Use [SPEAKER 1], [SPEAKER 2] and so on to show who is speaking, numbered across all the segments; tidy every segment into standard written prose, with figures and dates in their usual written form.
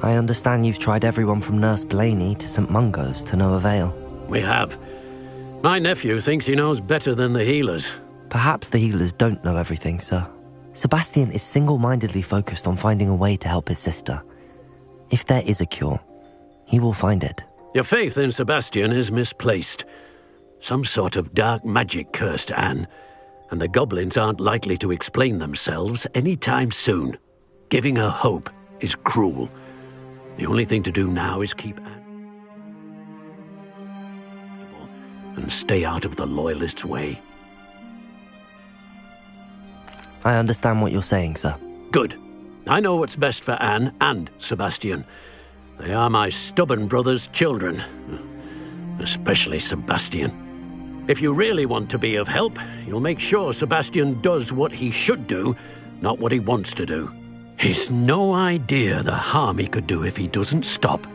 [SPEAKER 1] I understand you've tried everyone from Nurse Blaney to St. Mungo's to no avail.
[SPEAKER 2] We have. My nephew thinks he knows better than the healers.
[SPEAKER 1] Perhaps the healers don't know everything, sir. Sebastian is single-mindedly focused on finding a way to help his sister. If there is a cure, he will find it.
[SPEAKER 2] Your faith in Sebastian is misplaced. Some sort of dark magic cursed Anne, and the goblins aren't likely to explain themselves anytime soon. Giving her hope is cruel. The only thing to do now is keep Anne and stay out of the Loyalists' way.
[SPEAKER 1] I understand what you're saying, sir.
[SPEAKER 2] Good. I know what's best for Anne and Sebastian. They are my stubborn brother's children. Especially Sebastian. If you really want to be of help, you'll make sure Sebastian does what he should do, not what he wants to do. He's no idea the harm he could do if he doesn't stop.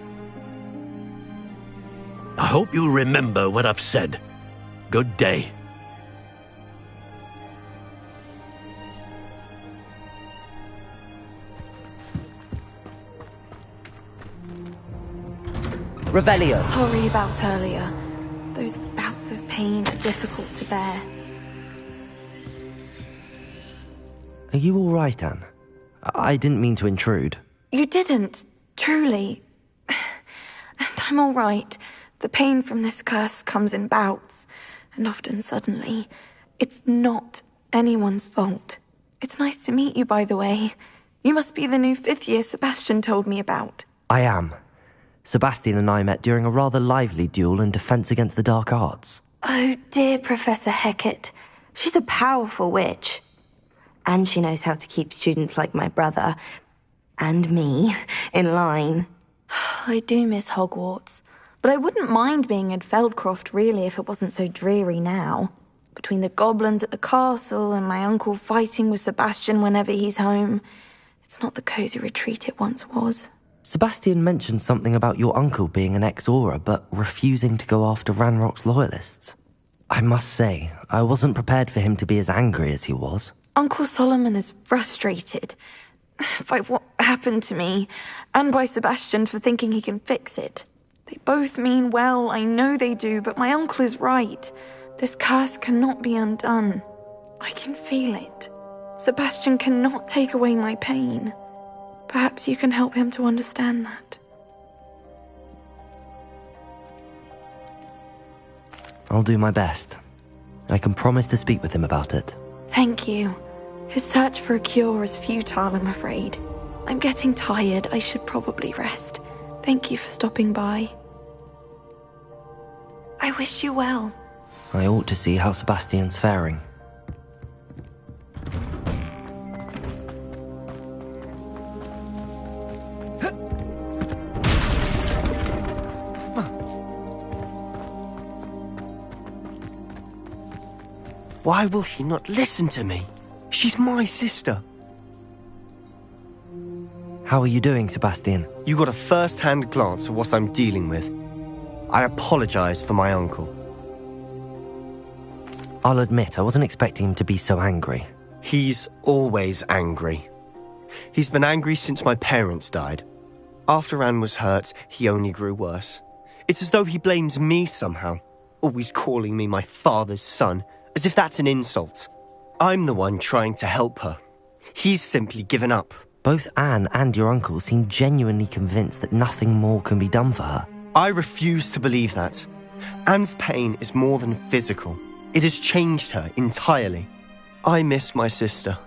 [SPEAKER 2] I hope you remember what I've said. Good day.
[SPEAKER 1] Revelio.
[SPEAKER 3] Sorry about earlier. Those bouts of pain are difficult to bear.
[SPEAKER 1] Are you all right, Anne? I didn't mean to intrude.
[SPEAKER 3] You didn't, truly. And I'm all right. The pain from this curse comes in bouts, and often suddenly. It's not anyone's fault. It's nice to meet you, by the way. You must be the new 5th year Sebastian told me about.
[SPEAKER 1] I am. Sebastian and I met during a rather lively duel in Defense Against the Dark Arts.
[SPEAKER 4] Oh, dear Professor Hecat. She's a powerful witch. And she knows how to keep students like my brother, and me, in line.
[SPEAKER 3] I do miss Hogwarts, but I wouldn't mind being in Feldcroft, really, if it wasn't so dreary now. Between the goblins at the castle and my uncle fighting with Sebastian whenever he's home, it's not the cosy retreat it once was.
[SPEAKER 1] Sebastian mentioned something about your uncle being an ex-Auror, but refusing to go after Ranrock's loyalists. I must say, I wasn't prepared for him to be as angry as he was.
[SPEAKER 3] Uncle Solomon is frustrated by what happened to me, and by Sebastian for thinking he can fix it. They both mean well, I know they do, but my uncle is right. This curse cannot be undone. I can feel it. Sebastian cannot take away my pain. Perhaps you can help him to understand that.
[SPEAKER 1] I'll do my best. I can promise to speak with him about it.
[SPEAKER 3] Thank you. His search for a cure is futile, I'm afraid. I'm getting tired. I should probably rest. Thank you for stopping by. I wish you well.
[SPEAKER 1] I ought to see how Sebastian's faring.
[SPEAKER 5] Why will he not listen to me? She's my sister.
[SPEAKER 1] How are you doing, Sebastian?
[SPEAKER 5] You got a first-hand glance of what I'm dealing with. I apologize for my uncle.
[SPEAKER 1] I'll admit, I wasn't expecting him to be so angry.
[SPEAKER 5] He's always angry. He's been angry since my parents died. After Anne was hurt, he only grew worse. It's as though he blames me somehow, always calling me my father's son, as if that's an insult. I'm the one trying to help her. He's simply given up.
[SPEAKER 1] Both Anne and your uncle seem genuinely convinced that nothing more can be done for her.
[SPEAKER 5] I refuse to believe that. Anne's pain is more than physical. It has changed her entirely. I miss my sister.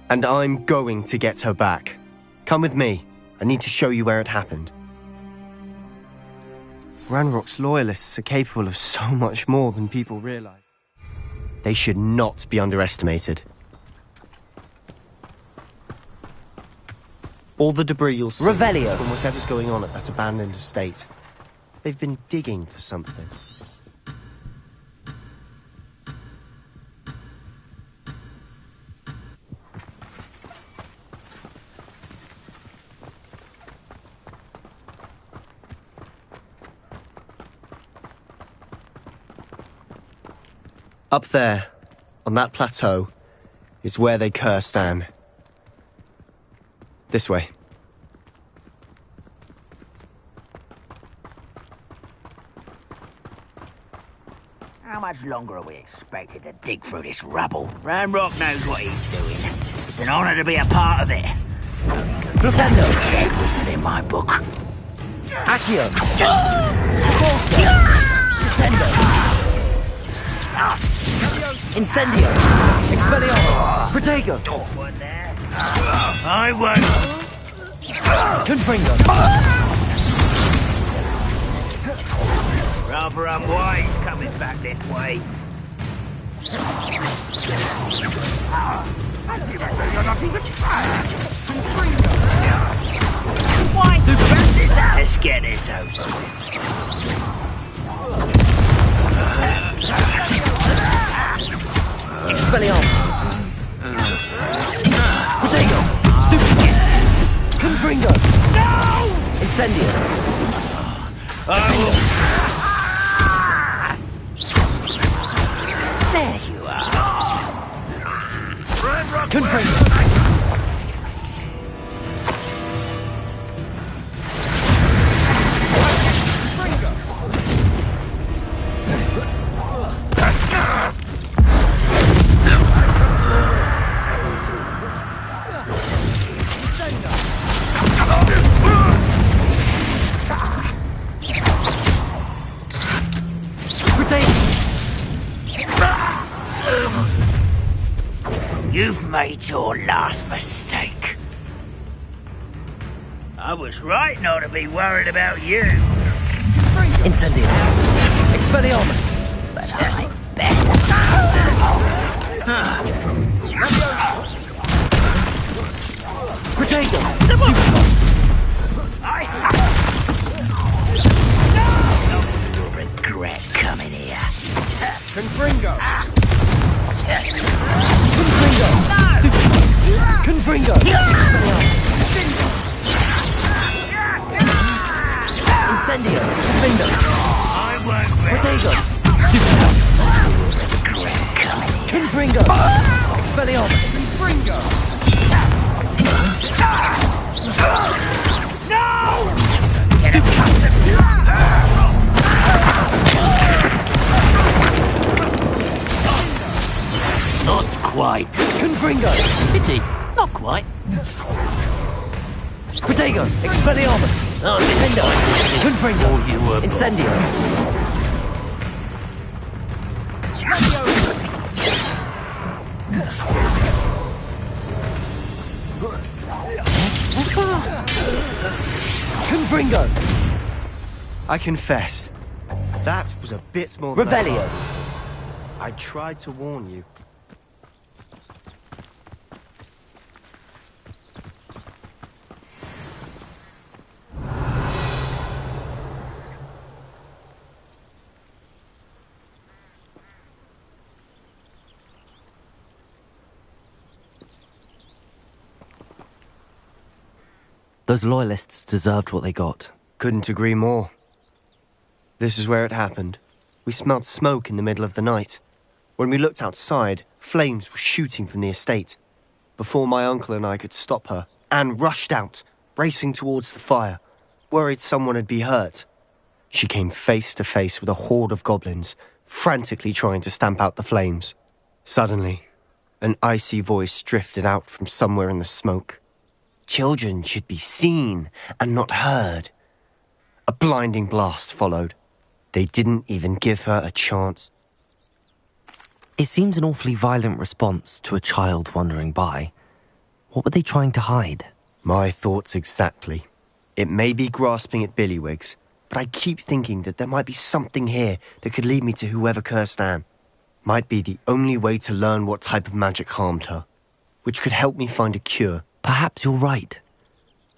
[SPEAKER 5] And I'm going to get her back. Come with me. I need to show you where it happened. Ranrock's loyalists are capable of so much more than people realize. They should not be underestimated. All the debris you'll see
[SPEAKER 1] Revelio.
[SPEAKER 5] is from whatever's going on at that abandoned estate. They've been digging for something. Up there, on that plateau, is where they cursed Anne. This way.
[SPEAKER 6] much longer are we expected to dig through this rubble? Ranrock knows what he's doing. It's an honor to be a part of it.
[SPEAKER 1] Flipendo!
[SPEAKER 6] Dead wizard in my book.
[SPEAKER 1] Accio! Corsa! Descendo! Incendio! Expelliarmus! Protego!
[SPEAKER 6] I won't.
[SPEAKER 1] Confringo!
[SPEAKER 6] Rather unwise coming back this way. Why? Let's get this over with.
[SPEAKER 1] Expelliarmus! Protego! Stupid! Confringo! No! Incendio!
[SPEAKER 6] There you are.
[SPEAKER 1] Confringo!
[SPEAKER 6] You've made your last mistake. I was right not to be worried about you.
[SPEAKER 1] Incendio! Expelliarmus!
[SPEAKER 6] But I'm better.
[SPEAKER 1] Protego!
[SPEAKER 6] You'll regret coming here.
[SPEAKER 5] Confringo!
[SPEAKER 1] Confringo! Confringo! Incendio! Confringo!
[SPEAKER 6] I won't
[SPEAKER 1] Protego! Confringo! Expelliarmus!
[SPEAKER 5] Confringo!
[SPEAKER 2] Not quite.
[SPEAKER 1] Confringo!
[SPEAKER 2] Pity. Not quite.
[SPEAKER 1] Protego! Expelliarmus! Defendo! Confringo!
[SPEAKER 2] You were
[SPEAKER 1] Incendio! Confringo!
[SPEAKER 5] I confess, that was a bit more than I
[SPEAKER 1] Revelio!
[SPEAKER 5] thought. I tried to warn you.
[SPEAKER 1] Those loyalists deserved what they got.
[SPEAKER 5] Couldn't agree more. This is where it happened. We smelled smoke in the middle of the night. When we looked outside, flames were shooting from the estate. Before my uncle and I could stop her, Anne rushed out, racing towards the fire, worried someone had been hurt. She came face to face with a horde of goblins, frantically trying to stamp out the flames. Suddenly, an icy voice drifted out from somewhere in the smoke. Children should be seen and not heard. A blinding blast followed. They didn't even give her a chance.
[SPEAKER 1] It seems an awfully violent response to a child wandering by. What were they trying to hide?
[SPEAKER 5] My thoughts exactly. It may be grasping at Billywigs, but I keep thinking that there might be something here that could lead me to whoever cursed Anne. Might be the only way to learn what type of magic harmed her, which could help me find a cure.
[SPEAKER 1] Perhaps you're right.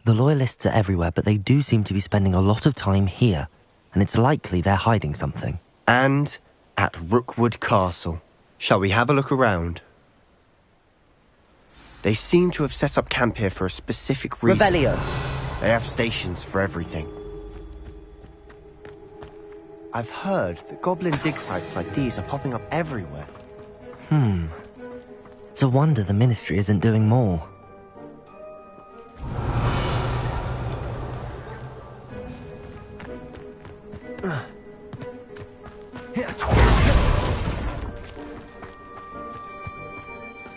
[SPEAKER 1] The loyalists are everywhere, but they do seem to be spending a lot of time here, and it's likely they're hiding something.
[SPEAKER 5] And at Rookwood Castle. Shall we have a look around? They seem to have set up camp here for a specific reason.
[SPEAKER 1] Revelio!
[SPEAKER 5] They have stations for everything. I've heard that goblin dig sites like these are popping up everywhere.
[SPEAKER 1] It's a wonder the Ministry isn't doing more.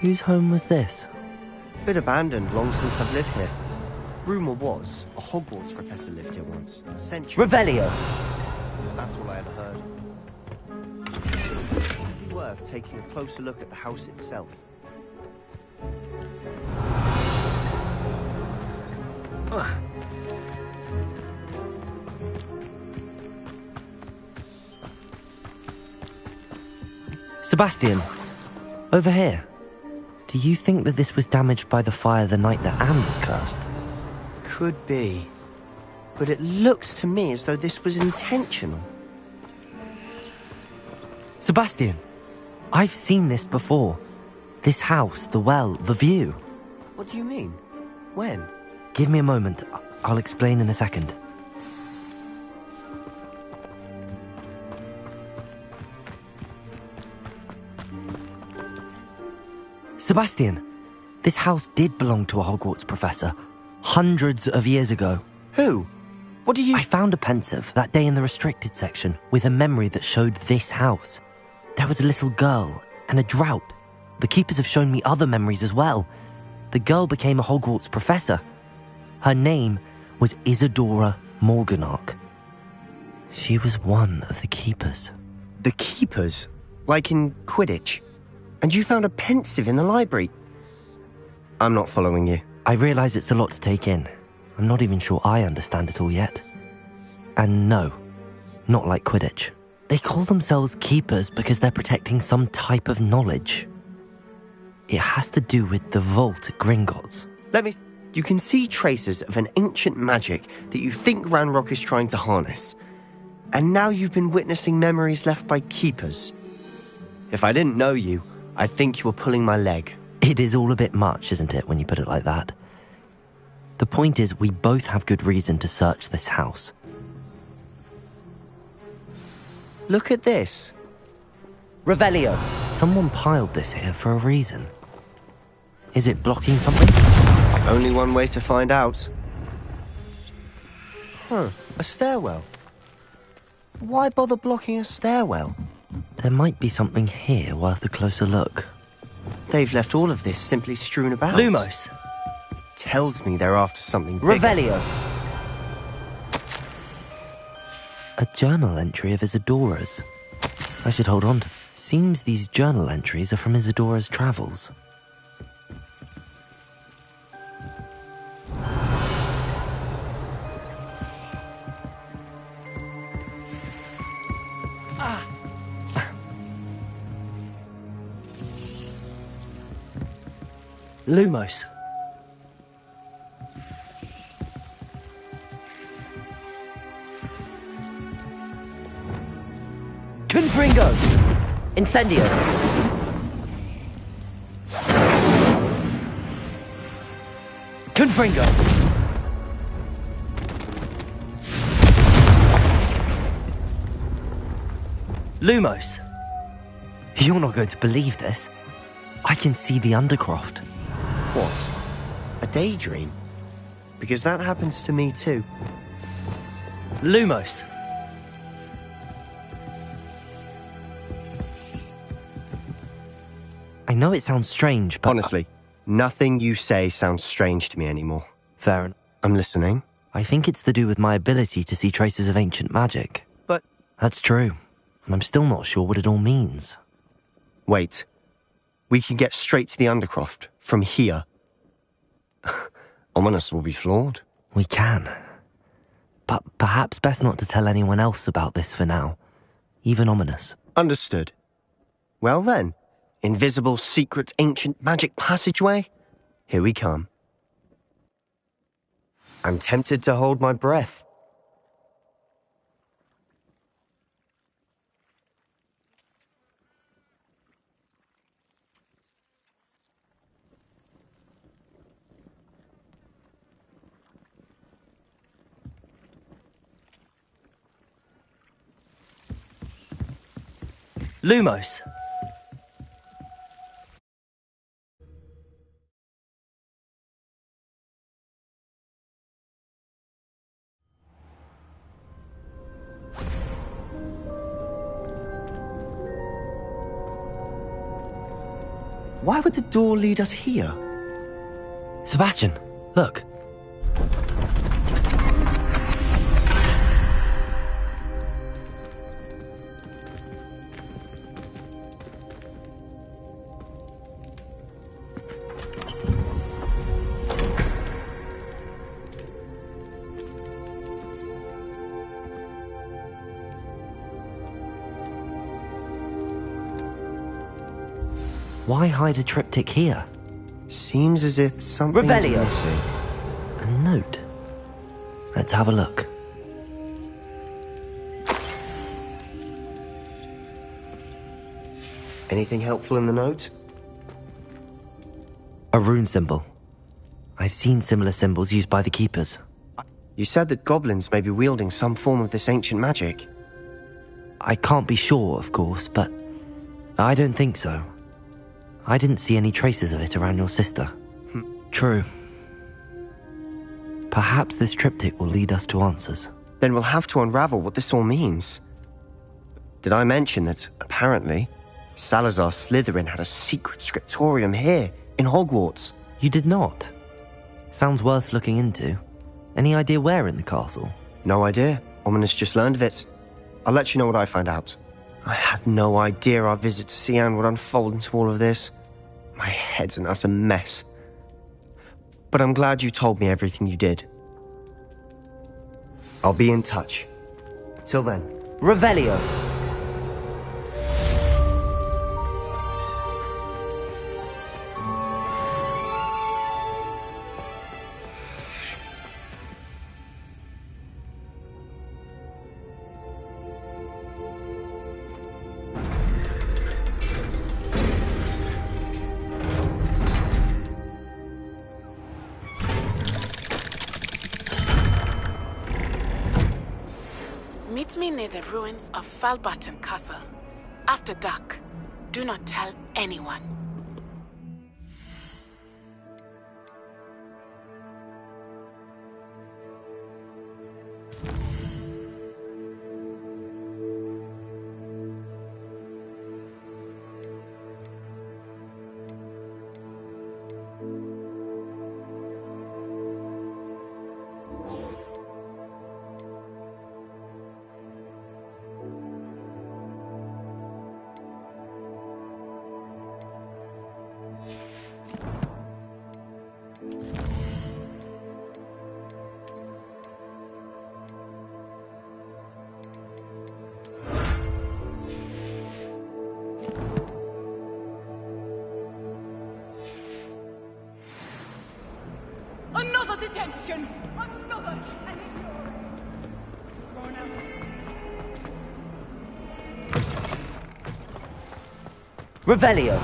[SPEAKER 1] Whose home was this?
[SPEAKER 5] Been abandoned long since I've lived here. Rumour was, a Hogwarts professor lived here once. Centuries.
[SPEAKER 1] Revelio!
[SPEAKER 5] That's all I ever heard. It'd be worth taking a closer look at the house itself.
[SPEAKER 1] Sebastian, over here. Do you think that this was damaged by the fire the night that Anne was cursed?
[SPEAKER 5] Could be. But it looks to me as though this was intentional.
[SPEAKER 1] Sebastian, I've seen this before. This house, the well, the view.
[SPEAKER 5] What do you mean? When?
[SPEAKER 1] Give me a moment. I'll explain in a second. Sebastian, this house did belong to a Hogwarts professor, hundreds of years ago.
[SPEAKER 5] Who? What do you...
[SPEAKER 1] I found a pensive that day in the restricted section with a memory that showed this house. There was a little girl and a drought. The keepers have shown me other memories as well. The girl became a Hogwarts professor. Her name was Isadora Morganach. She was one of the keepers.
[SPEAKER 5] The keepers? Like in Quidditch? And you found a pensive in the library? I'm not following you.
[SPEAKER 1] I realise it's a lot to take in. I'm not even sure I understand it all yet. And no, not like Quidditch. They call themselves keepers because they're protecting some type of knowledge. It has to do with the vault at Gringotts.
[SPEAKER 5] You can see traces of an ancient magic that you think Ranrock is trying to harness. And now you've been witnessing memories left by keepers. If I didn't know you, I'd think you were pulling my leg.
[SPEAKER 1] It is all a bit much, isn't it, when you put it like that? The point is, we both have good reason to search this house.
[SPEAKER 5] Look at this.
[SPEAKER 1] Revelio! Someone piled this here for a reason. Is it blocking something?
[SPEAKER 5] Only one way to find out. A stairwell. Why bother blocking a stairwell?
[SPEAKER 1] There might be something here worth a closer look.
[SPEAKER 5] They've left all of this simply strewn about.
[SPEAKER 1] Lumos!
[SPEAKER 5] Tells me they're after something bigger.
[SPEAKER 1] Revelio! A journal entry of Isadora's. I should hold on to. Seems these journal entries are from Isadora's travels. Lumos. Confringo! Incendio! Confringo! Lumos! You're not going to believe this. I can see the Undercroft.
[SPEAKER 5] What? A daydream? Because that happens to me too.
[SPEAKER 1] Lumos! I know it sounds strange, but...
[SPEAKER 5] Honestly, nothing you say sounds strange to me anymore.
[SPEAKER 1] Fair enough.
[SPEAKER 5] I'm listening.
[SPEAKER 1] I think it's to do with my ability to see traces of ancient magic.
[SPEAKER 5] But...
[SPEAKER 1] That's true. And I'm still not sure what it all means.
[SPEAKER 5] Wait. We can get straight to the Undercroft from here. Ominous will be flawed.
[SPEAKER 1] We can. But perhaps best not to tell anyone else about this for now. Even Ominous.
[SPEAKER 5] Understood. Well then, invisible, secret, ancient magic passageway? Here we come. I'm tempted to hold my breath.
[SPEAKER 1] Lumos!
[SPEAKER 5] Why would the door lead us here?
[SPEAKER 1] Sebastian, look. Why hide a triptych here?
[SPEAKER 5] Seems as if something's
[SPEAKER 1] Revelio.
[SPEAKER 5] missing.
[SPEAKER 1] A note. Let's have a look.
[SPEAKER 5] Anything helpful in the note?
[SPEAKER 1] A rune symbol. I've seen similar symbols used by the keepers.
[SPEAKER 5] You said that goblins may be wielding some form of this ancient magic.
[SPEAKER 1] I can't be sure, of course, but I don't think so. I didn't see any traces of it around your sister. True. Perhaps this triptych will lead us to answers.
[SPEAKER 5] Then we'll have to unravel what this all means. Did I mention that, apparently, Salazar Slytherin had a secret scriptorium here, in Hogwarts?
[SPEAKER 1] You did not. Sounds worth looking into. Any idea where in the castle?
[SPEAKER 5] No idea. Ominous just learned of it. I'll let you know what I find out. I had no idea our visit to Cian would unfold into all of this. My head's an utter mess. But I'm glad you told me everything you did. I'll be in touch. Till then.
[SPEAKER 1] Revelio!
[SPEAKER 7] Meet me near the ruins of Falbutton Castle. After dark. Do not tell anyone.
[SPEAKER 8] Another detention! Another!
[SPEAKER 1] Revelio!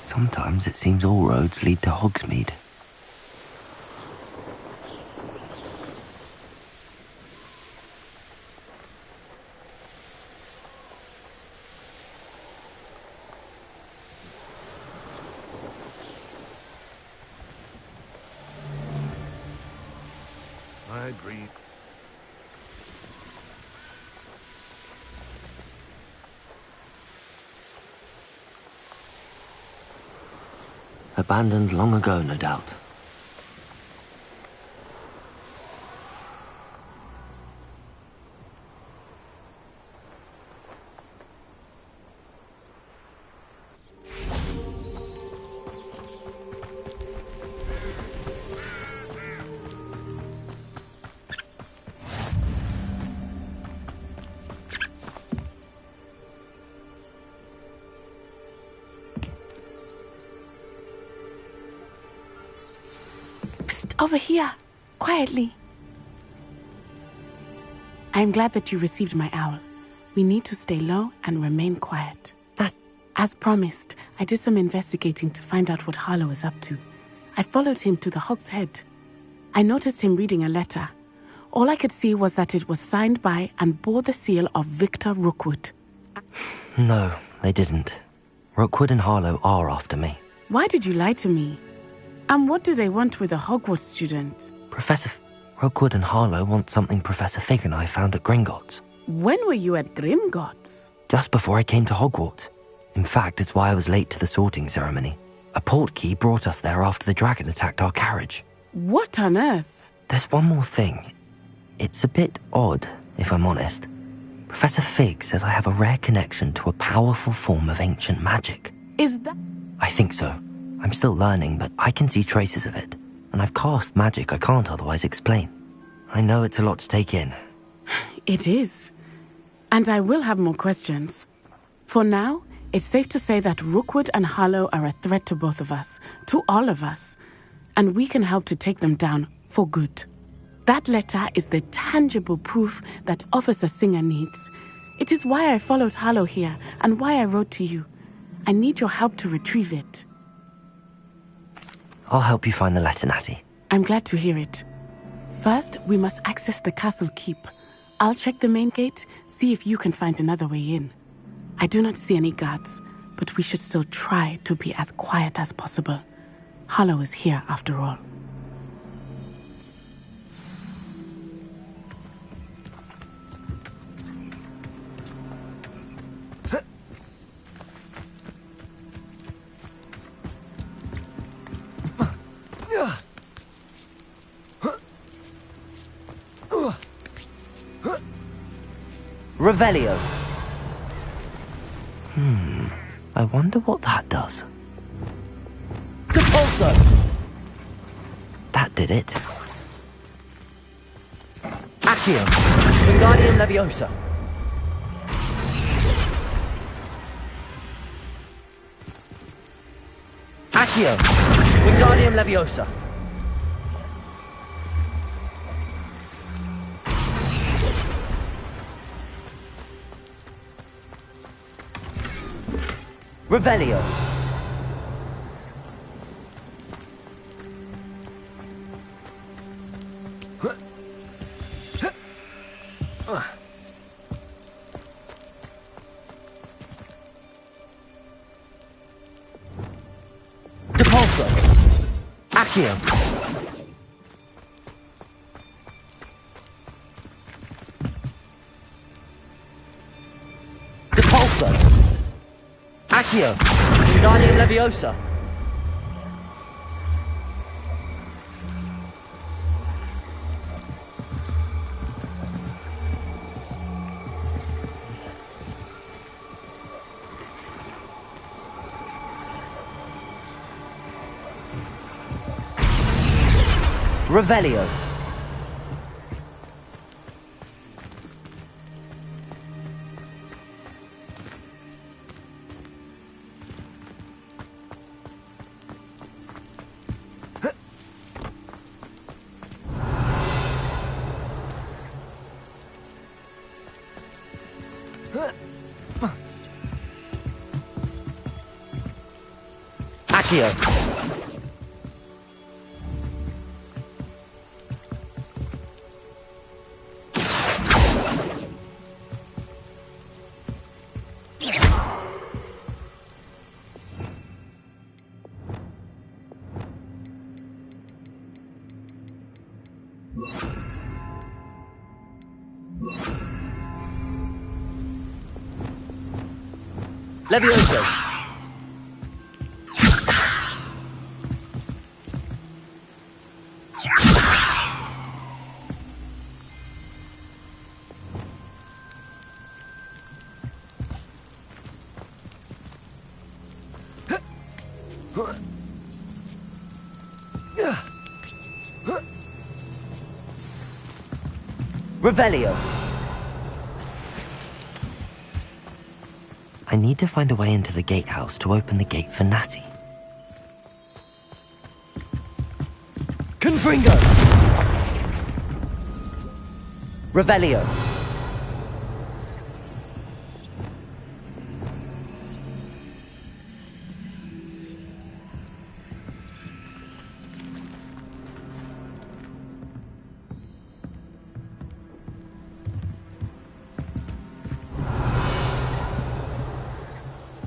[SPEAKER 1] Sometimes it seems all roads lead to Hogsmeade.
[SPEAKER 9] I agree.
[SPEAKER 1] Abandoned long ago, no doubt.
[SPEAKER 7] Over here, quietly. I am glad that you received my owl. We need to stay low and remain quiet. As promised, I did some investigating to find out what Harlow is up to. I followed him to the Hog's Head. I noticed him reading a letter. All I could see was that it was signed by and bore the seal of Victor Rookwood.
[SPEAKER 1] No, they didn't. Rookwood and Harlow are after me.
[SPEAKER 7] Why did you lie to me? And what do they want with a Hogwarts student?
[SPEAKER 1] Rookwood and Harlow want something Professor Fig and I found at Gringotts.
[SPEAKER 7] When were you at Gringotts?
[SPEAKER 1] Just before I came to Hogwarts. In fact, it's why I was late to the sorting ceremony. A portkey brought us there after the dragon attacked our carriage.
[SPEAKER 7] What on earth?
[SPEAKER 1] There's one more thing. It's a bit odd, if I'm honest. Professor Fig says I have a rare connection to a powerful form of ancient magic.
[SPEAKER 7] Is that...
[SPEAKER 1] I think so. I'm still learning, but I can see traces of it. And I've cast magic I can't otherwise explain. I know it's a lot to take in.
[SPEAKER 7] It is. And I will have more questions. For now, it's safe to say that Rookwood and Harlow are a threat to both of us, to all of us. And we can help to take them down for good. That letter is the tangible proof that Officer Singer needs. It is why I followed Harlow here and why I wrote to you. I need your help to retrieve it.
[SPEAKER 1] I'll help you find the letter, Natty.
[SPEAKER 7] I'm glad to hear it. First, we must access the castle keep. I'll check the main gate, see if you can find another way in. I do not see any guards, but we should still try to be as quiet as possible. Harlow is here after all.
[SPEAKER 1] Revelio. I wonder what that does.
[SPEAKER 5] Compulso!
[SPEAKER 1] That did it.
[SPEAKER 5] Accio! Wingardium Leviosa! Accio! Wingardium Leviosa! Revelio. Depulso. Accio. Depulso. Accio! Wingardium Leviosa! Revelio.
[SPEAKER 1] Accio. Levioso. Revelio. I need to find a way into the gatehouse to open the gate for Natty. Confringo! Revelio.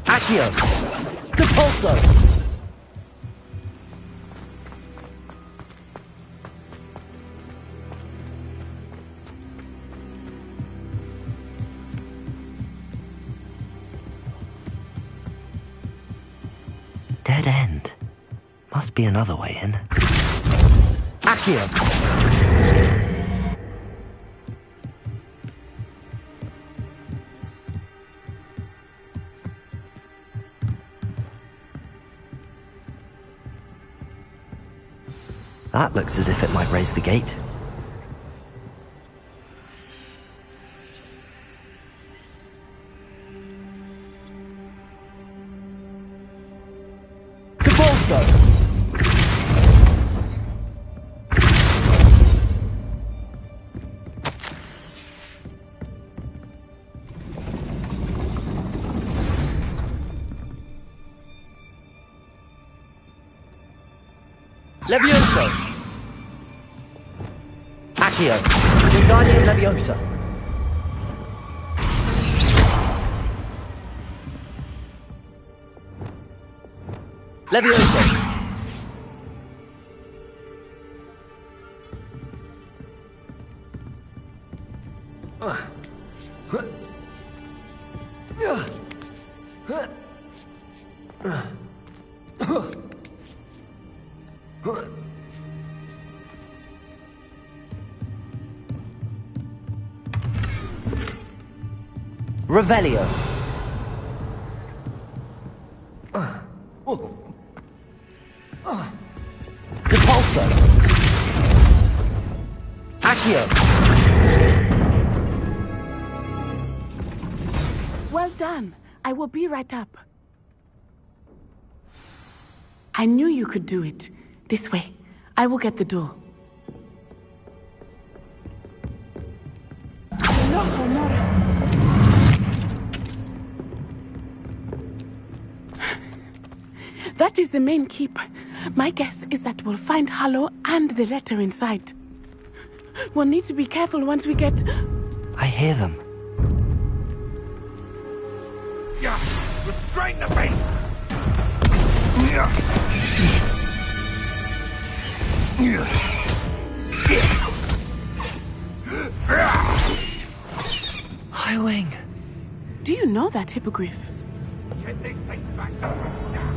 [SPEAKER 1] Accio. Depulso. Dead end. Must be another way in. Accio. That looks as if it might raise the gate. Depulso! Levioso! Accio! Wingardium Leviosa! Levioso! Revelio. Depulso. Accio.
[SPEAKER 7] Well done. I will be right up. I knew you could do it. This way. I will get the door. That is the main keep. My guess is that we'll find Hallow and the letter inside. We'll need to be careful once we get...
[SPEAKER 1] I hear them.
[SPEAKER 9] Yeah, restrain the beast!
[SPEAKER 1] Highwing.
[SPEAKER 7] Do you know that hippogriff?
[SPEAKER 9] Get these things back to now.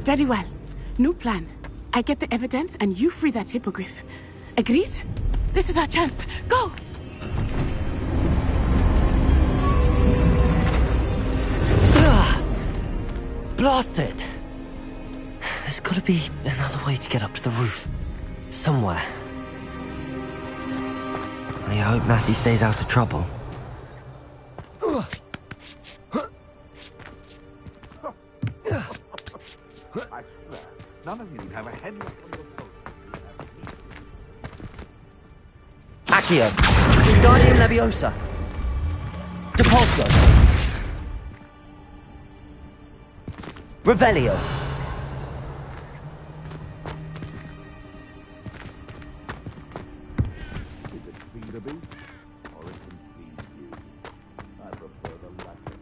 [SPEAKER 7] Very well. New plan. I get the evidence and you free that hippogriff. Agreed? This is our chance. Go!
[SPEAKER 1] Blast it! There's gotta be another way to get up to the roof. Somewhere. I hope Natty stays out of trouble.
[SPEAKER 9] I swear, none of you have a headlock on your shoulders.
[SPEAKER 1] Accio! Wingardium Leviosa! Depulso! Revelio.
[SPEAKER 9] Is it feed a beast, or it can feed you? I prefer the latter.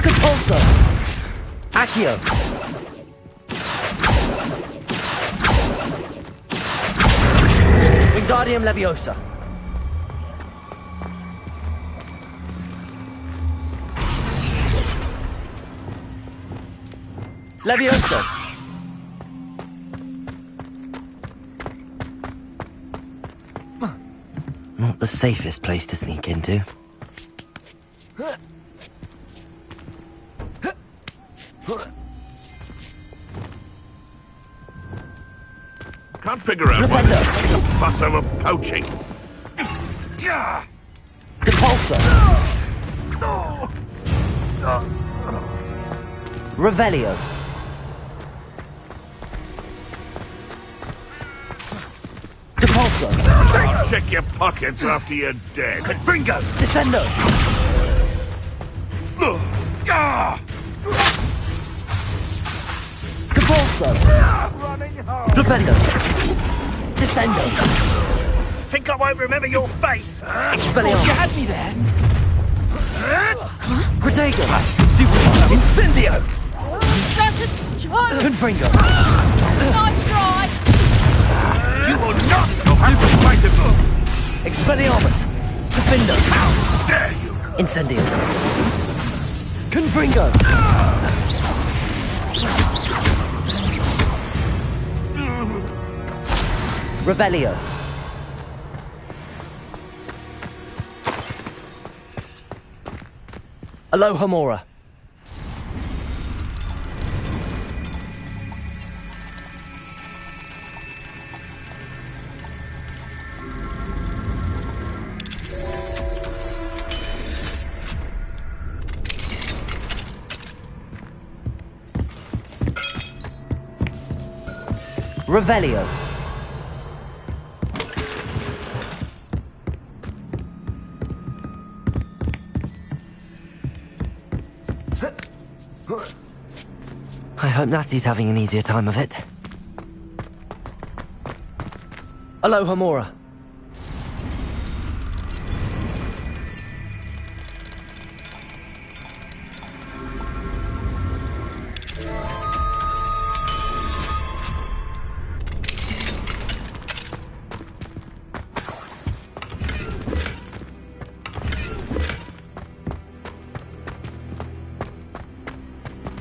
[SPEAKER 1] Capulso. Accio. Wingardium Leviosa. Leviosa. Not the safest place to sneak into.
[SPEAKER 9] Can't figure out why there's such a fuss over poaching.
[SPEAKER 1] Depulso. Revelio. Depulso.
[SPEAKER 9] I'll check your pockets after you're dead.
[SPEAKER 1] Confringo. Descendo. Depulso. Flipendo. Descendo.
[SPEAKER 6] Think I won't remember your face?
[SPEAKER 1] Expelliarmus.
[SPEAKER 6] You had me there.
[SPEAKER 1] Protego. Stupefy. Incendio.
[SPEAKER 8] That's a child!
[SPEAKER 1] Confringo.
[SPEAKER 8] Nice try!
[SPEAKER 9] You will not go have to fight him.
[SPEAKER 1] Expelliarmus. Defendo.
[SPEAKER 9] How dare you!
[SPEAKER 1] Incendio. Confringo. Revelio. Alohomora. Revelio. I hope Natty's having an easier time of it. Alohomora.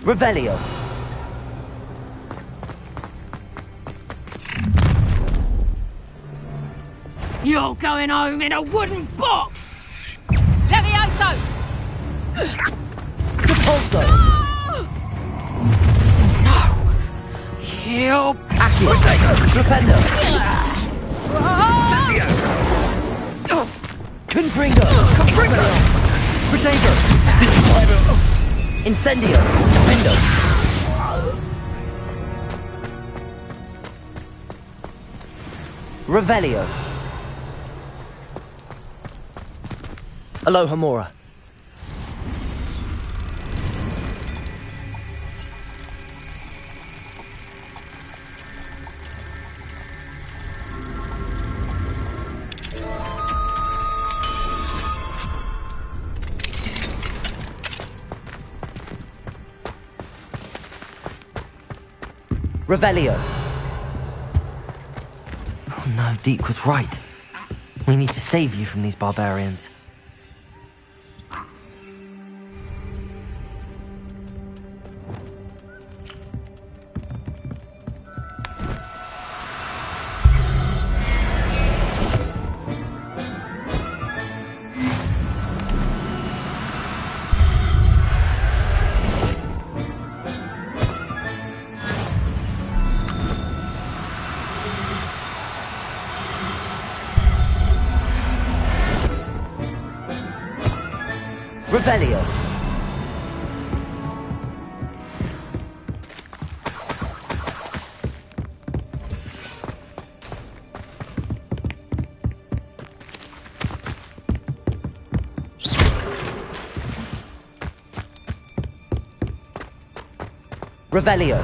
[SPEAKER 1] Revelio.
[SPEAKER 8] You're going home in a wooden box! Levioso!
[SPEAKER 1] Depulso.
[SPEAKER 8] No! You...
[SPEAKER 1] Accio. Flipendo. Confringo. Expelliarmus. Protego. Stupefy. Incendio. Defendo. Revelio. Alohomora. Revelio. Oh no, Deke was right. We need to save you from these barbarians. Revelio. Revelio.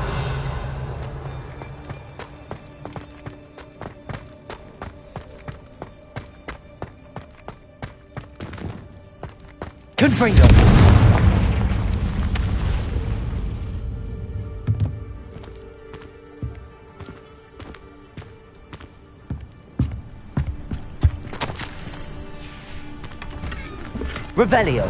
[SPEAKER 1] Confringo. Revelio.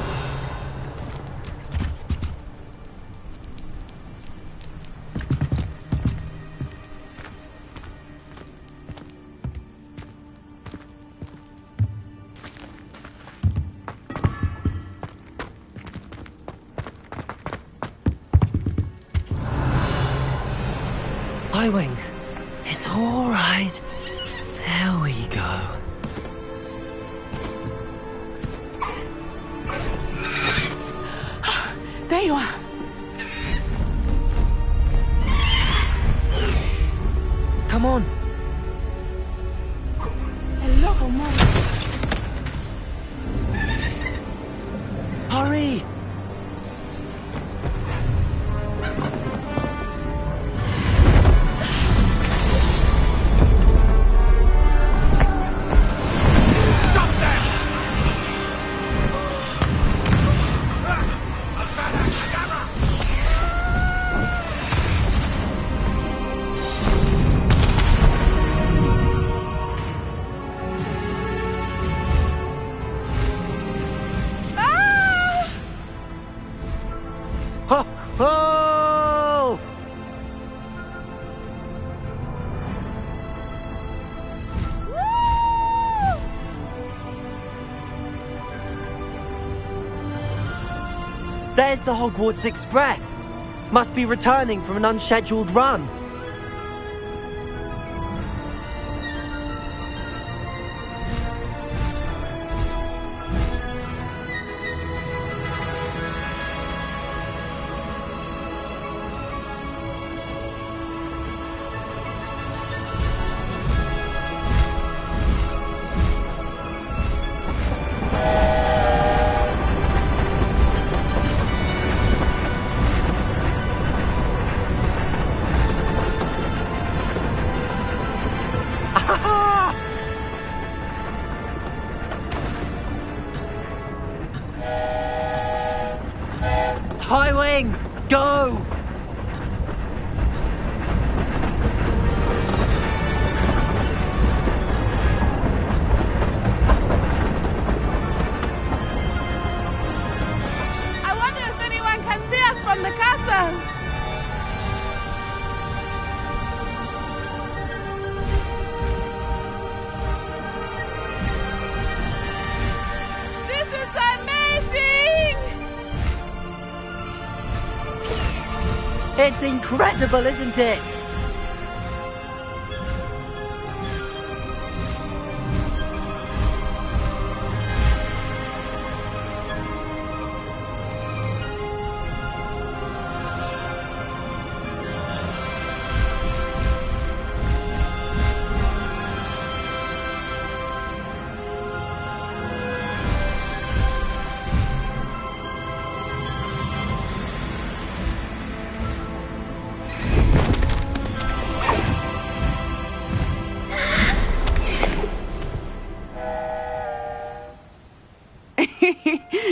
[SPEAKER 1] Highwing, it's all right. There we go.
[SPEAKER 7] There you are.
[SPEAKER 1] Come on.
[SPEAKER 7] Hello, Mom.
[SPEAKER 1] Hurry. Oh! There's the Hogwarts Express. Must be returning from an unscheduled run. Highwing, go!
[SPEAKER 7] I wonder if anyone can see us from the castle. This is amazing!
[SPEAKER 1] It's incredible, isn't it?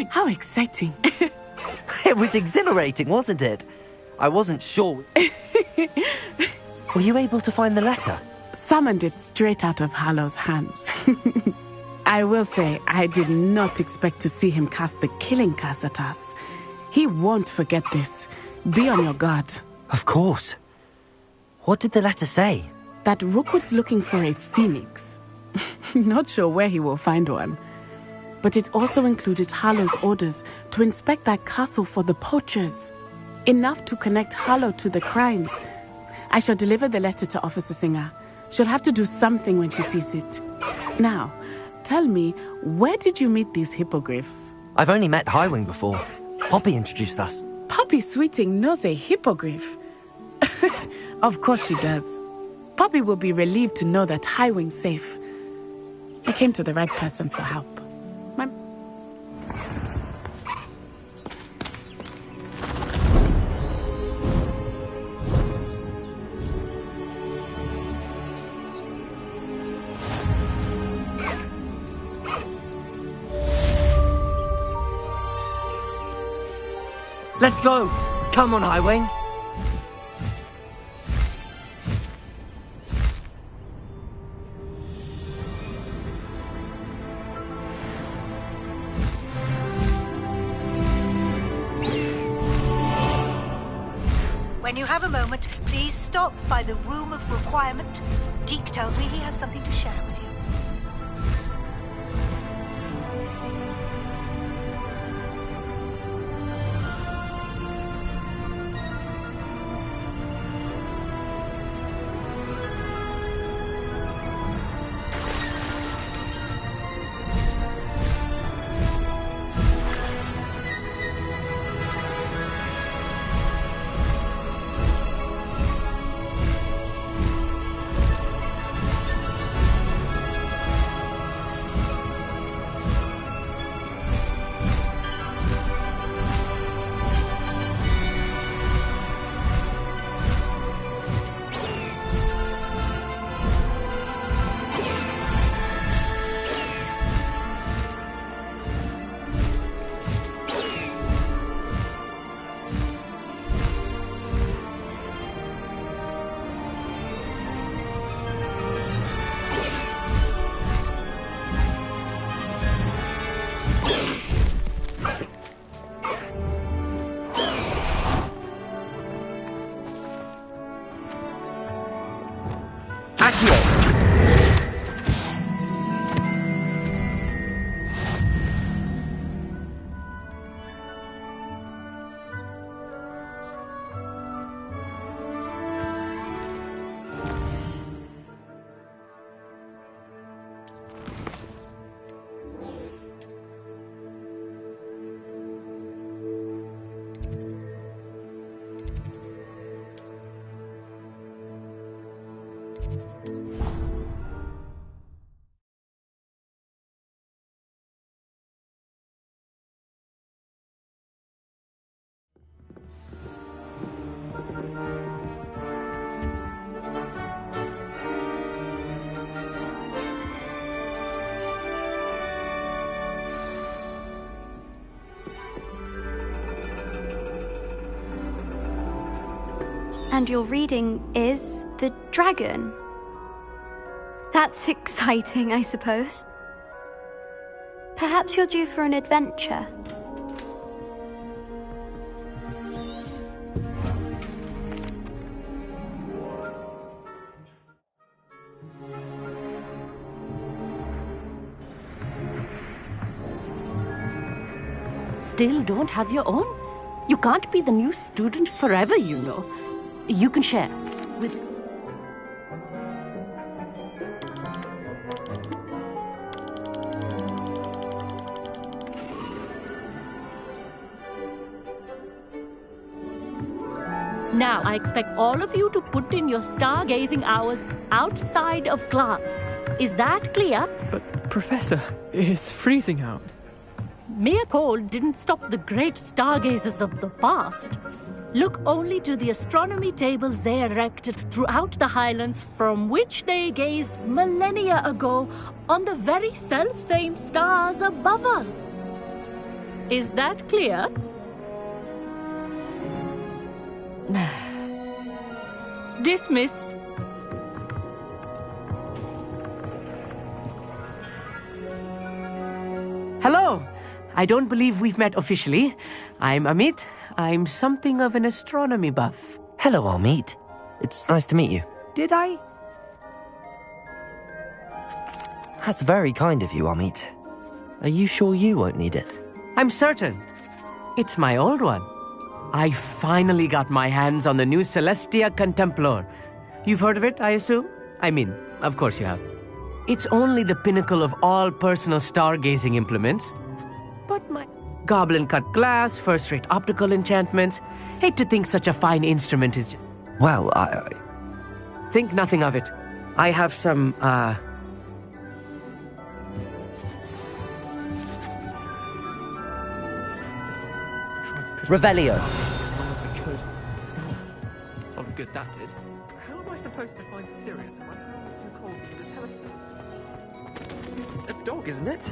[SPEAKER 7] How exciting.
[SPEAKER 1] It was exhilarating, wasn't it? I wasn't sure. Were you able to find the letter?
[SPEAKER 7] Summoned it straight out of Hallow's hands. I will say, I did not expect to see him cast the killing curse at us. He won't forget this. Be on your guard.
[SPEAKER 1] Of course. What did the letter say?
[SPEAKER 7] That Rookwood's looking for a phoenix. Not sure where he will find one. But it also included Hallow's orders to inspect that castle for the poachers. Enough to connect Hallow to the crimes. I shall deliver the letter to Officer Singer. She'll have to do something when she sees it. Now, tell me, where did you meet these hippogriffs?
[SPEAKER 1] I've only met Highwing before. Poppy introduced us.
[SPEAKER 7] Poppy Sweeting knows a hippogriff. Of course she does. Poppy will be relieved to know that Highwing's safe. I came to the right person for help.
[SPEAKER 1] Let's go! Come on, Highwing.
[SPEAKER 10] When you have a moment, please stop by the Room of Requirement. Deke tells me he has something to share with you.
[SPEAKER 11] And your reading is The Dragon. That's exciting, I suppose. Perhaps you're due for an adventure.
[SPEAKER 12] Still don't have your own? You can't be the new student forever, you know. You can share with... Now, I expect all of you to put in your stargazing hours outside of class. Is that clear?
[SPEAKER 13] But, Professor, it's freezing out.
[SPEAKER 12] Mere cold didn't stop the great stargazers of the past. Look only to the astronomy tables they erected throughout the Highlands from which they gazed millennia ago on the very self-same stars above us. Is that clear? Dismissed.
[SPEAKER 14] Hello. I don't believe we've met officially. I'm Amit. I'm something of an astronomy buff.
[SPEAKER 1] Hello, Amit. It's nice to meet you.
[SPEAKER 14] Did I?
[SPEAKER 1] That's very kind of you, Amit. Are you sure you won't need it?
[SPEAKER 14] I'm certain. It's my old one. I finally got my hands on the new Celestia Contemplar. You've heard of it, I assume? I mean, of course you have. It's only the pinnacle of all personal stargazing implements. But my goblin-cut glass, first-rate optical enchantments. Hate to think such a fine instrument is...
[SPEAKER 1] Well, I...
[SPEAKER 14] Think nothing of it. I have some,
[SPEAKER 1] Revelio.
[SPEAKER 13] As long as I could. Lot of good that did. How am I supposed to find Sirius when my hands are too cold to do the telephone? It's a dog, isn't it?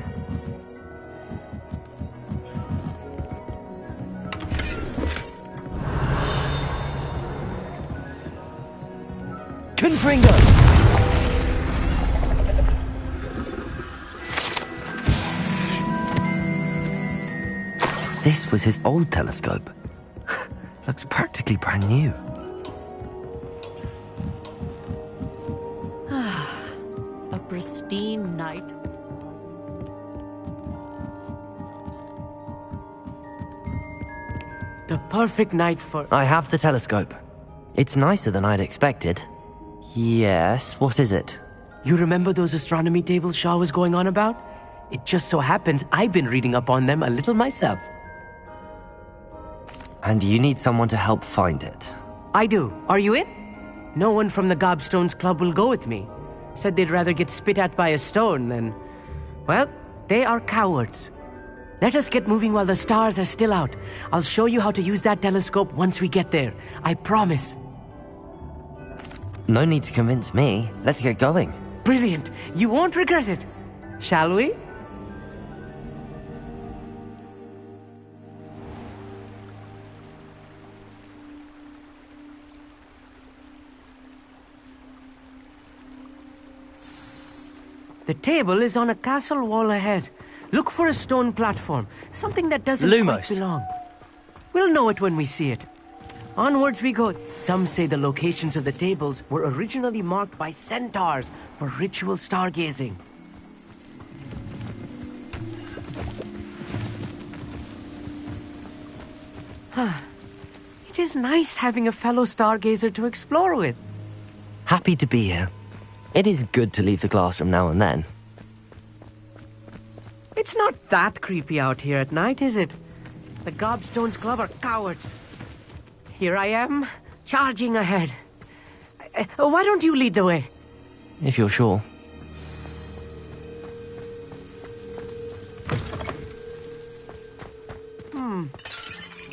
[SPEAKER 1] Finger! This was his old telescope. Looks practically brand new.
[SPEAKER 12] A pristine night.
[SPEAKER 14] The perfect night for...
[SPEAKER 1] I have the telescope. It's nicer than I'd expected. Yes, what is it?
[SPEAKER 14] You remember those astronomy tables Shaw was going on about? It just so happens I've been reading up on them a little myself.
[SPEAKER 1] And you need someone to help find it.
[SPEAKER 14] I do. Are you in? No one from the Gobstones Club will go with me. Said they'd rather get spit at by a stone than... Well, they are cowards. Let us get moving while the stars are still out. I'll show you how to use that telescope once we get there. I promise.
[SPEAKER 1] No need to convince me. Let's get going.
[SPEAKER 14] Brilliant. You won't regret it. Shall we? The table is on a castle wall ahead. Look for a stone platform, something that doesn't quite belong. We'll know it when we see it. Onwards we go. Some say the locations of the tables were originally marked by centaurs for ritual stargazing. It is nice having a fellow stargazer to explore with.
[SPEAKER 1] Happy to be here. It is good to leave the classroom now and then.
[SPEAKER 14] It's not that creepy out here at night, is it? The Gobstones Club are cowards. Here I am, charging ahead. Why don't you lead the way?
[SPEAKER 1] If you're sure.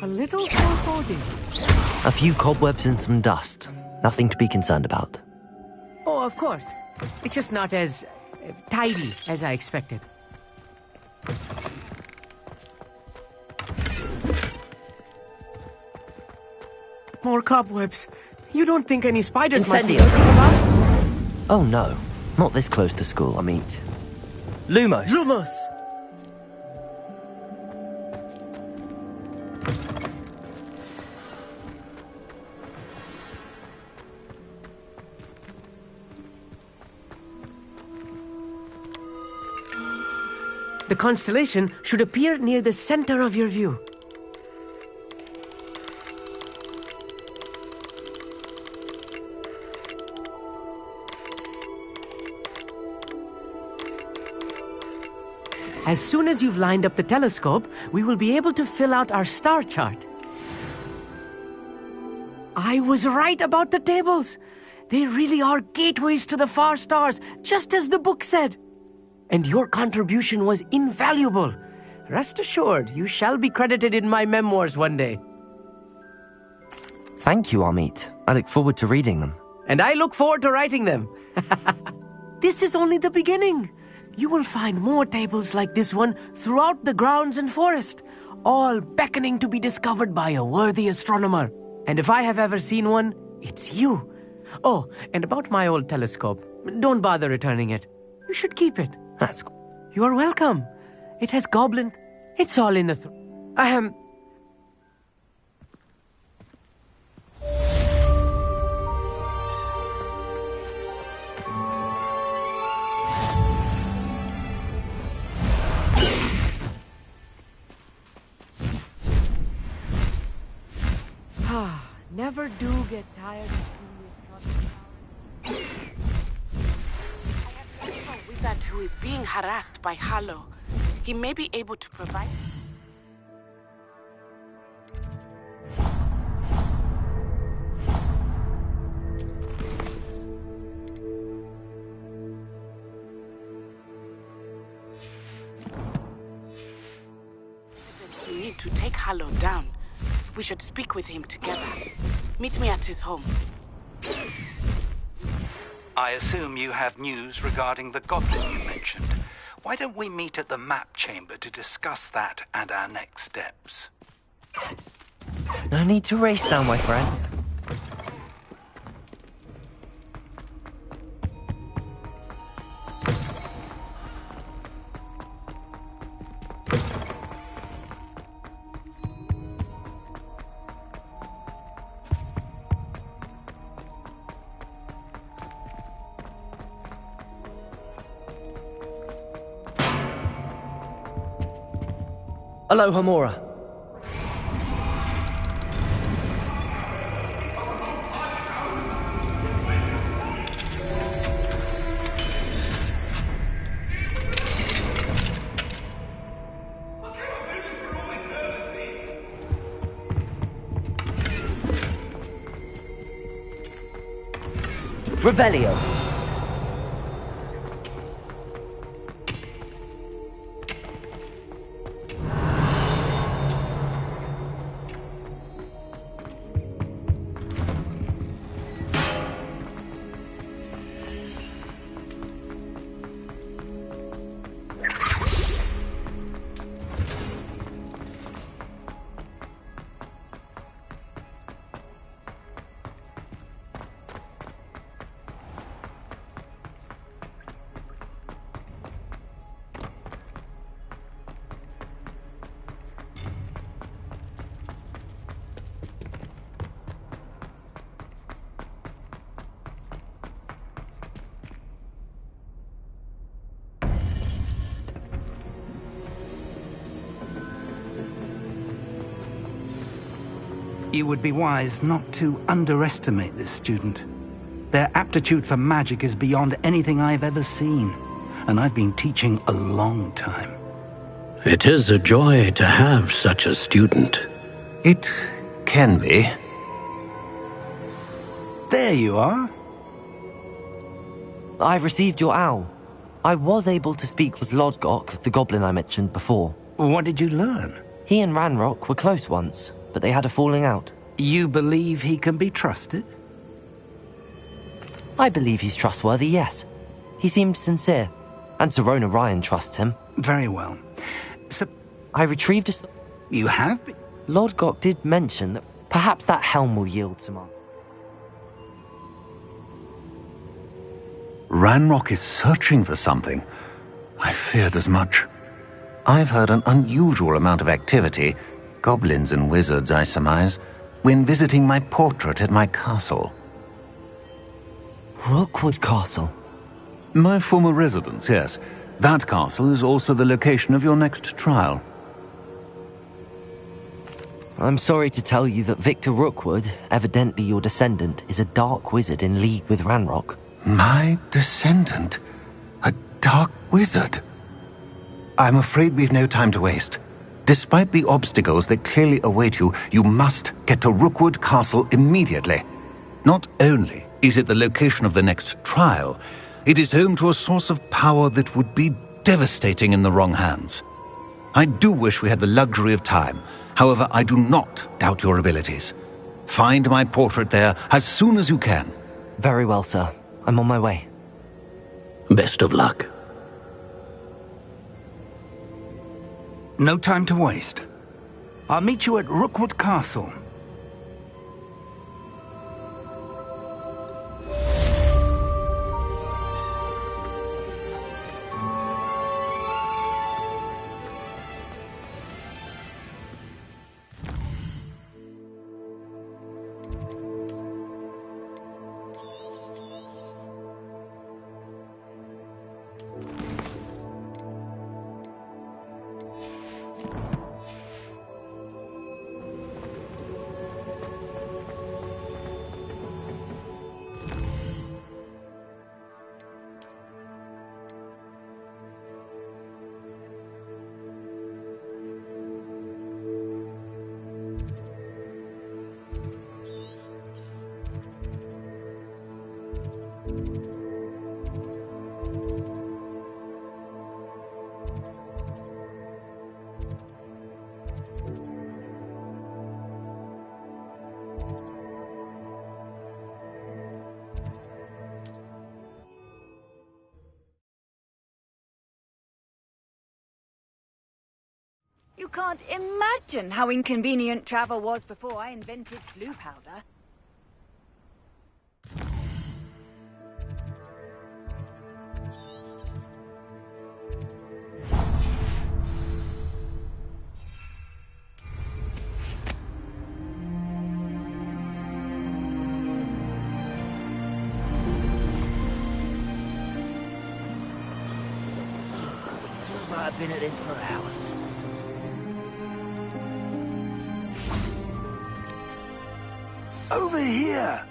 [SPEAKER 14] A little foreboding.
[SPEAKER 1] A few cobwebs and some dust. Nothing to be concerned about.
[SPEAKER 14] Oh, of course. It's just not as tidy as I expected. More cobwebs. You don't think any spiders might be lurking about?
[SPEAKER 1] Oh no, not this close to school, I mean. Lumos!
[SPEAKER 14] Lumos! The constellation should appear near the center of your view. As soon as you've lined up the telescope, we will be able to fill out our star chart. I was right about the tables. They really are gateways to the far stars, just as the book said. And your contribution was invaluable. Rest assured, you shall be credited in my memoirs one day.
[SPEAKER 1] Thank you, Amit. I look forward to reading them.
[SPEAKER 14] And I look forward to writing them. This is only the beginning. You will find more tables like this one throughout the grounds and forest, all beckoning to be discovered by a worthy astronomer. And if I have ever seen one, it's you. Oh, and about my old telescope, don't bother returning it. You should keep it.
[SPEAKER 1] That's...
[SPEAKER 14] You are welcome. It has goblin. It's all in the... Never do get tired of seeing this.
[SPEAKER 15] I have heard of a wizard who is being harassed by Hallow. He may be able to provide... We need to take Hallow down. We should speak with him together. Meet me at his home.
[SPEAKER 16] I assume you have news regarding the goblin you mentioned. Why don't we meet at the map chamber to discuss that and our next steps?
[SPEAKER 1] No need to race now, my friend. Aloha Mora. Revelio.
[SPEAKER 16] You would be wise not to underestimate this student. Their aptitude for magic is beyond anything I've ever seen, and I've been teaching a long time.
[SPEAKER 2] It is a joy to have such a student.
[SPEAKER 16] It can be. There you are.
[SPEAKER 1] I received your owl. I was able to speak with Lodgok, the goblin I mentioned before.
[SPEAKER 16] What did you learn?
[SPEAKER 1] He and Ranrock were close once, but they had a falling out.
[SPEAKER 16] You believe he can be trusted?
[SPEAKER 1] I believe he's trustworthy, yes. He seemed sincere, and Serona Ryan trusts him.
[SPEAKER 16] Very well. So,
[SPEAKER 1] I retrieved a...
[SPEAKER 16] You have been...
[SPEAKER 1] Lodgok did mention that perhaps that helm will yield some answers.
[SPEAKER 17] Ranrock is searching for something. I feared as much. I've heard an unusual amount of activity, goblins and wizards, I surmise, when visiting my portrait at my castle.
[SPEAKER 1] Rookwood Castle?
[SPEAKER 17] My former residence, yes. That castle is also the location of your next trial.
[SPEAKER 1] I'm sorry to tell you that Victor Rookwood, evidently your descendant, is a dark wizard in league with Ranrock.
[SPEAKER 17] My descendant? A dark wizard? I'm afraid we've no time to waste. Despite the obstacles that clearly await you, you must get to Rookwood Castle immediately. Not only is it the location of the next trial, it is home to a source of power that would be devastating in the wrong hands. I do wish we had the luxury of time. However, I do not doubt your abilities. Find my portrait there as soon as you can.
[SPEAKER 1] Very well, sir. I'm on my way.
[SPEAKER 2] Best of luck.
[SPEAKER 16] No time to waste. I'll meet you at Rookwood Castle.
[SPEAKER 18] You can't imagine how inconvenient travel was before I invented blue powder.
[SPEAKER 6] I've been at this for hours.
[SPEAKER 16] Over here!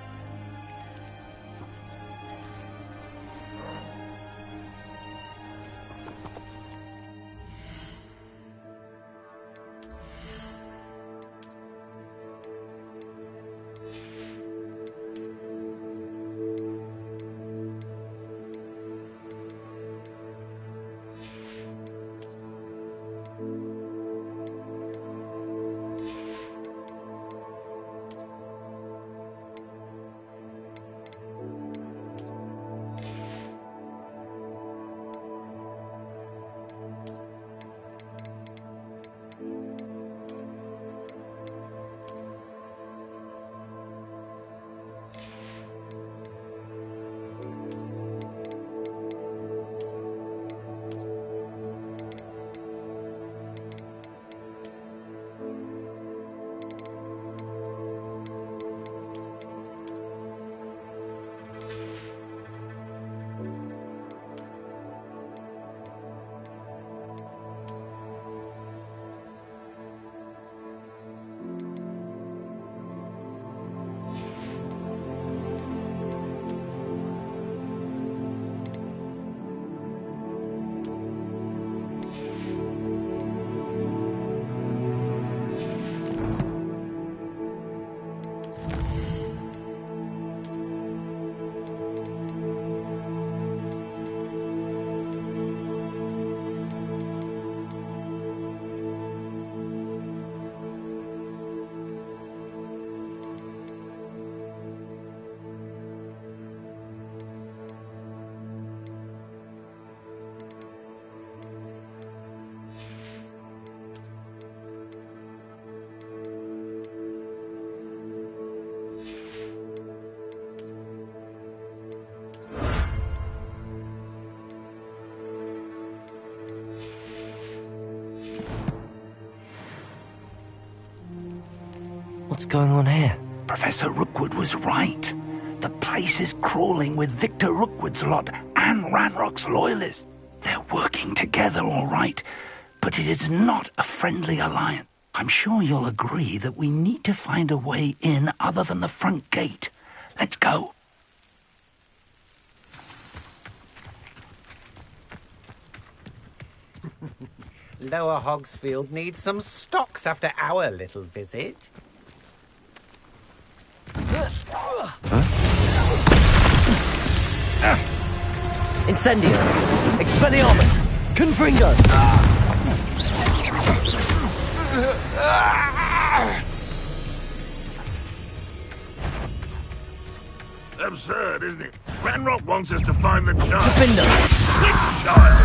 [SPEAKER 1] What's going on here?
[SPEAKER 16] Professor Rookwood was right. The place is crawling with Victor Rookwood's lot and Ranrock's loyalists. They're working together, all right, but it is not a friendly alliance. I'm sure you'll agree that we need to find a way in other than the front gate. Let's go.
[SPEAKER 19] Lower Hogsfield needs some stocks after our little visit.
[SPEAKER 1] Incendio! Expelliarmus! Confringo!
[SPEAKER 9] Absurd, isn't it? Ranrock wants us to find the child.
[SPEAKER 1] Defender!
[SPEAKER 9] Which child?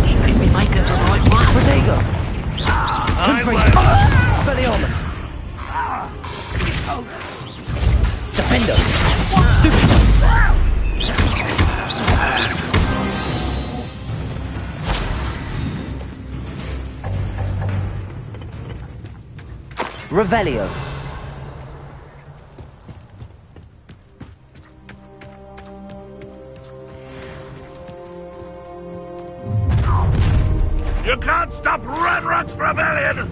[SPEAKER 6] You think we make it the right one?
[SPEAKER 1] Protego! Confringo! Expelliarmus! Defender! Stupid! Revelio.
[SPEAKER 9] You can't stop Ranrock's rebellion!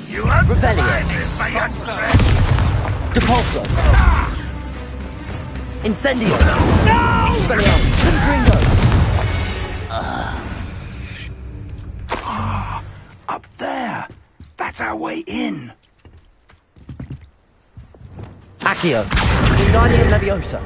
[SPEAKER 9] You understand this, my young friend!
[SPEAKER 1] Depulso. Incendio. No! Expelliarmus. Confringo.
[SPEAKER 16] Up there. That's our way in.
[SPEAKER 1] Accio. Wingardium Leviosa.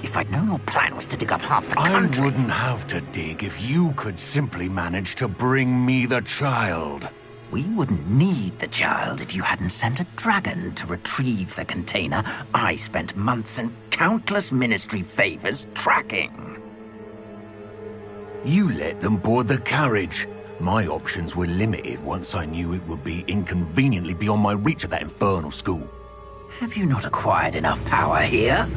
[SPEAKER 6] If I'd known your plan was to dig up half the country...
[SPEAKER 17] I wouldn't have to dig if you could simply manage to bring me the child.
[SPEAKER 6] We wouldn't need the child if you hadn't sent a dragon to retrieve the container I spent months and countless ministry favors tracking.
[SPEAKER 17] You let them board the carriage. My options were limited once I knew it would be inconveniently beyond my reach at that infernal school.
[SPEAKER 6] Have you not acquired enough power here?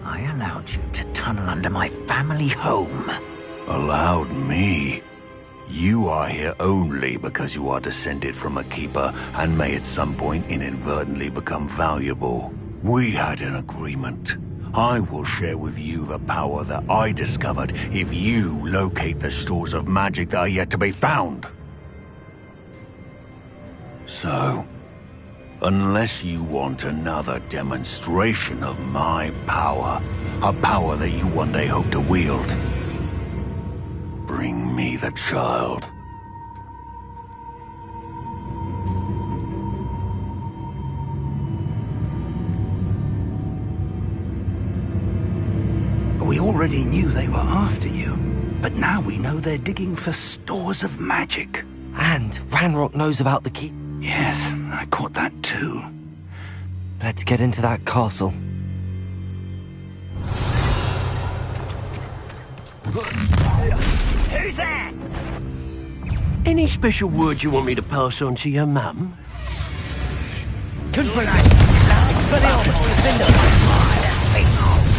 [SPEAKER 6] I allowed you to tunnel under my family home.
[SPEAKER 17] Allowed me?
[SPEAKER 16] You are here only because you are descended from a keeper and may at some point inadvertently become valuable. We had an agreement. I will share with you the power that I discovered if you locate the stores of magic that are yet to be found. So, unless you want another demonstration of my power, a power that you one day hope to wield, bring me the child.
[SPEAKER 6] We already knew they were after you, but now we know they're digging for stores of magic.
[SPEAKER 1] And Ranrock knows about the key.
[SPEAKER 6] Yes, I caught that too.
[SPEAKER 1] Let's get into that castle.
[SPEAKER 2] Who's there? Any special words you want me to pass on to your mum?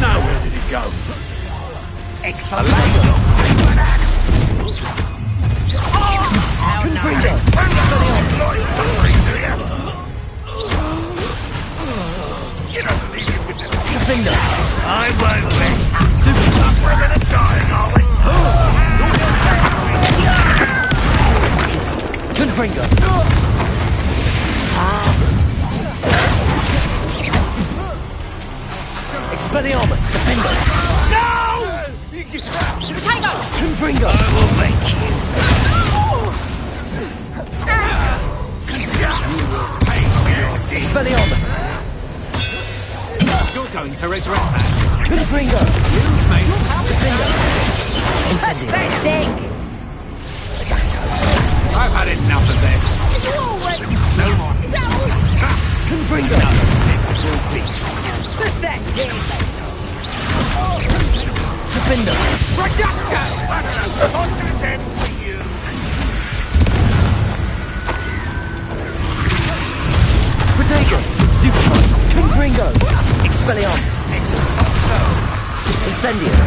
[SPEAKER 2] Now where did it go?
[SPEAKER 16] I won't let. We're gonna die, are we?
[SPEAKER 1] Confringo! Expelliarmus! Defender!
[SPEAKER 16] No!
[SPEAKER 1] Confringo!
[SPEAKER 16] I will make you.
[SPEAKER 1] Expelliarmus!
[SPEAKER 13] You're going to regret that.
[SPEAKER 1] Confringo!
[SPEAKER 13] You've made
[SPEAKER 1] Incendiary!
[SPEAKER 13] I've had enough of this. No more.
[SPEAKER 1] Confringo!
[SPEAKER 13] This will be.
[SPEAKER 1] Defender!
[SPEAKER 13] Reduction!
[SPEAKER 16] Continent end for you.
[SPEAKER 1] Protego! Stupefy! Confringo! Expelliarmus! Incendiary!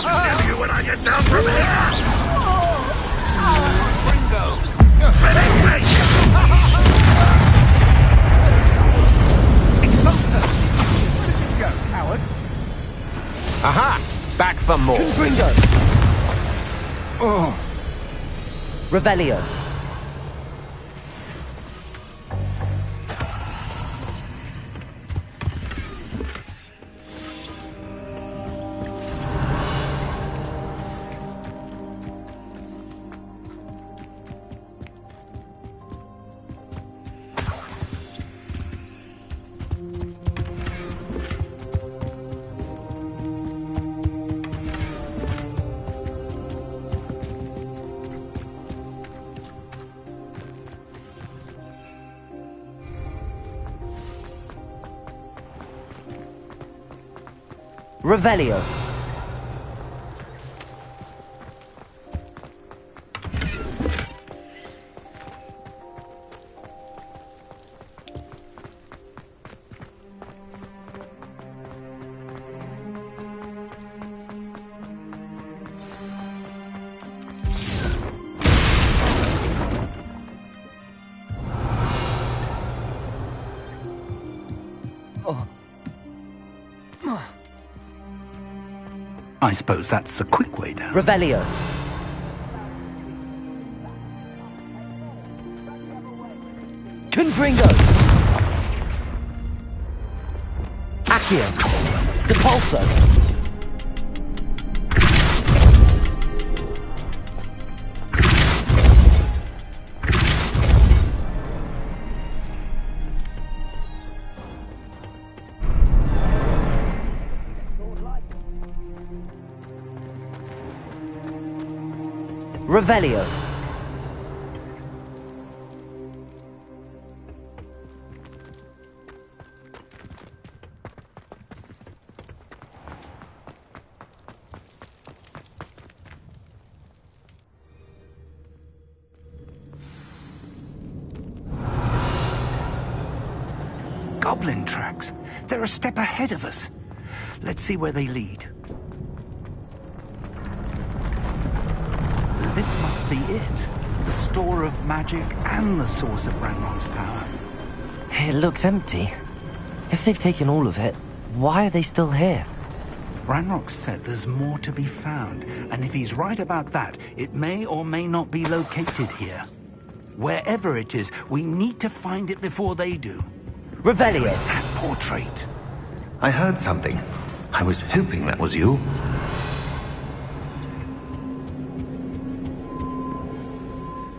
[SPEAKER 16] Damn you when I get down from here!
[SPEAKER 13] Go, coward. Aha! Back for more.
[SPEAKER 1] Confringo!
[SPEAKER 13] Oh.
[SPEAKER 1] Revelio! Revelio!
[SPEAKER 6] I suppose that's the quick way down.
[SPEAKER 1] Revelio! Confringo! Accio! Depulso! Revelio!
[SPEAKER 16] goblin tracks. They're a step ahead of us. Let's see where they lead. This must be it. The store of magic and the source of Ranrock's power.
[SPEAKER 1] It looks empty. If they've taken all of it, why are they still here?
[SPEAKER 16] Ranrock said there's more to be found, and if he's right about that, it may or may not be located here. Wherever it is, we need to find it before they do.
[SPEAKER 1] Revelio!
[SPEAKER 16] Where's that portrait?
[SPEAKER 17] I heard something. I was hoping that was you.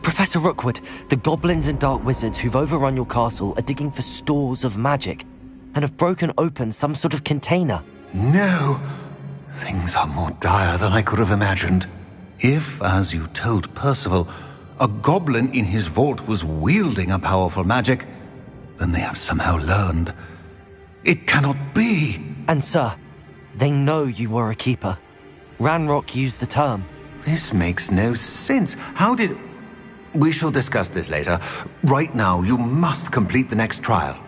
[SPEAKER 1] Professor Rookwood, the goblins and dark wizards who've overrun your castle are digging for stores of magic and have broken open some sort of container.
[SPEAKER 17] No! Things are more dire than I could have imagined. If, as you told Percival, a goblin in his vault was wielding a powerful magic, then they have somehow learned. It cannot be!
[SPEAKER 1] And sir, they know you were a keeper. Ranrock used the term.
[SPEAKER 17] This makes no sense. How did... We shall discuss this later. Right now, you must complete the next trial.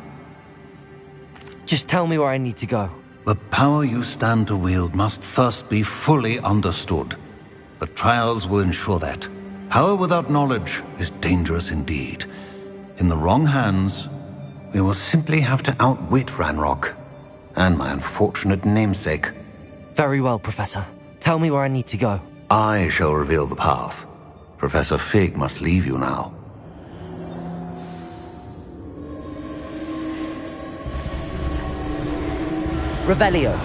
[SPEAKER 1] Just tell me where I need to go.
[SPEAKER 17] The power you stand to wield must first be fully understood. The trials will ensure that. Power without knowledge is dangerous indeed. In the wrong hands, we will simply have to outwit Ranrock and my unfortunate namesake.
[SPEAKER 1] Very well, Professor. Tell me where I need to go.
[SPEAKER 17] I shall reveal the path. Professor Fig must leave you now.
[SPEAKER 1] Revelio.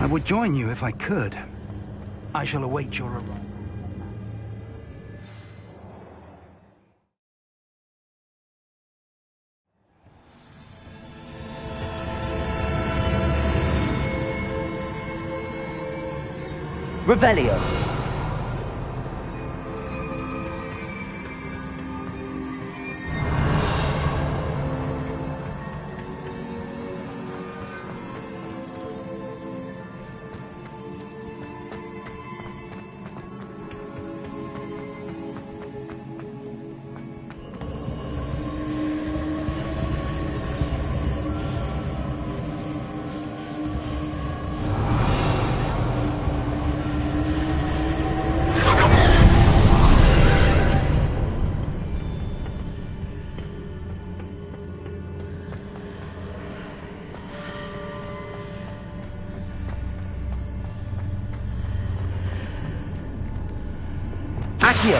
[SPEAKER 16] I would join you if I could. I shall await your arrival.
[SPEAKER 1] Revelio. Accio.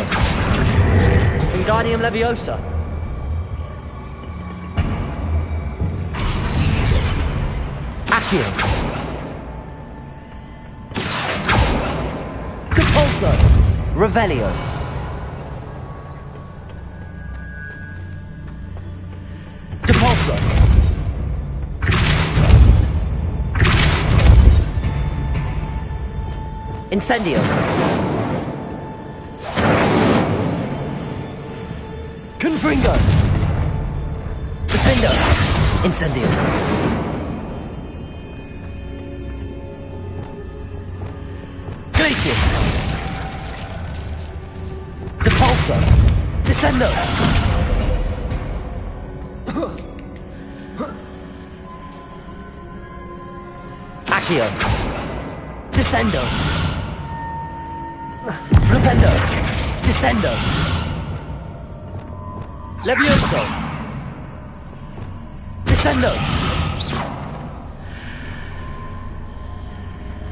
[SPEAKER 1] Wingardium Leviosa. Accio. Compulso. Revelio. Depulso. Incendio. Confringo! Defendo! Incendio! Glacius! Depulso! Descendo! Accio! Descendo! Flipendo! Descendo! Levioso! Descendo!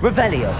[SPEAKER 1] Revelio!